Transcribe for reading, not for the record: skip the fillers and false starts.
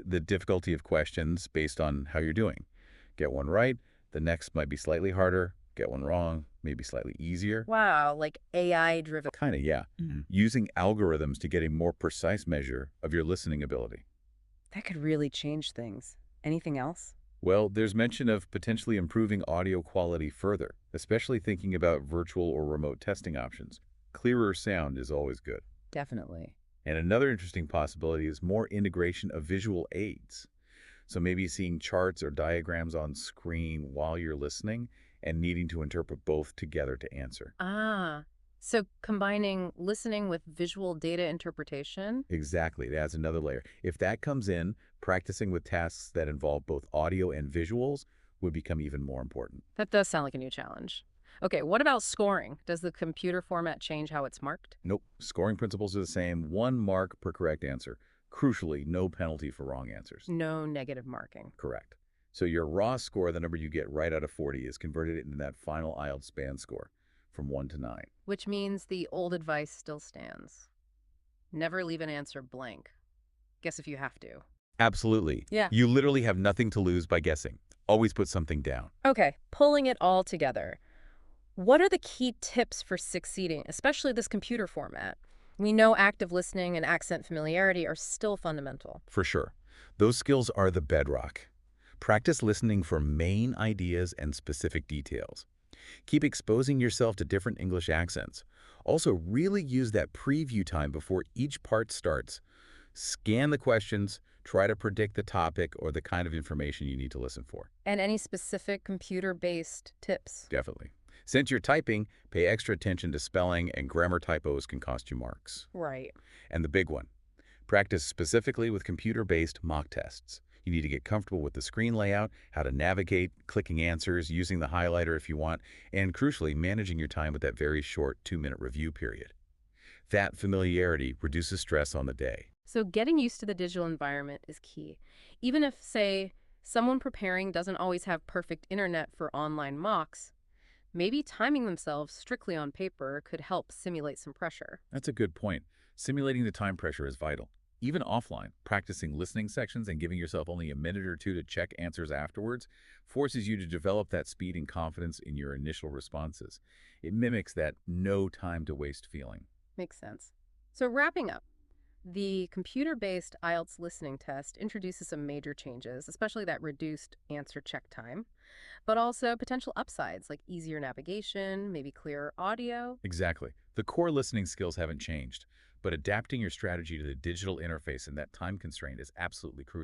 adjust the difficulty of questions based on how you're doing. Get one right, the next might be slightly harder. Get one wrong, maybe slightly easier. Wow, like AI-driven. Kind of, yeah. Using algorithms to get a more precise measure of your listening ability. That could really change things. Anything else? Well, there's mention of potentially improving audio quality further, especially thinking about virtual or remote testing options. Clearer sound is always good. Definitely. And another interesting possibility is more integration of visual aids. So maybe seeing charts or diagrams on screen while you're listening and needing to interpret both together to answer. Ah, so combining listening with visual data interpretation? Exactly, that's another layer. If that comes in, practicing with tasks that involve both audio and visuals would become even more important. That does sound like a new challenge. Okay, what about scoring? Does the computer format change how it's marked? Nope, scoring principles are the same, 1 mark per correct answer. Crucially, no penalty for wrong answers. No negative marking. Correct. So your raw score, the number you get right out of 40, is converted into that final IELTS band score from 1 to 9. Which means the old advice still stands. Never leave an answer blank. Guess if you have to. Absolutely. Yeah. You literally have nothing to lose by guessing. Always put something down. Okay, pulling it all together. What are the key tips for succeeding, especially this computer format? We know active listening and accent familiarity are still fundamental. For sure. Those skills are the bedrock. Practice listening for main ideas and specific details. Keep exposing yourself to different English accents. Also, really use that preview time before each part starts. Scan the questions, try to predict the topic or the kind of information you need to listen for. And any specific computer-based tips? Definitely. Since you're typing, pay extra attention to spelling, and grammar typos can cost you marks. Right. And the big one, practice specifically with computer-based mock tests. You need to get comfortable with the screen layout, how to navigate, clicking answers, using the highlighter if you want, and crucially, managing your time with that very short 2-minute review period. That familiarity reduces stress on the day. So getting used to the digital environment is key. Even if, say, someone preparing doesn't always have perfect internet for online mocks, maybe timing themselves strictly on paper could help simulate some pressure. That's a good point. Simulating the time pressure is vital. Even offline, practicing listening sections and giving yourself only a minute or two to check answers afterwards forces you to develop that speed and confidence in your initial responses. It mimics that no time to waste feeling. Makes sense. So wrapping up, the computer-based IELTS listening test introduces some major changes, especially that reduced answer check time, but also potential upsides like easier navigation, maybe clearer audio. Exactly. The core listening skills haven't changed, but adapting your strategy to the digital interface and that time constraint is absolutely crucial.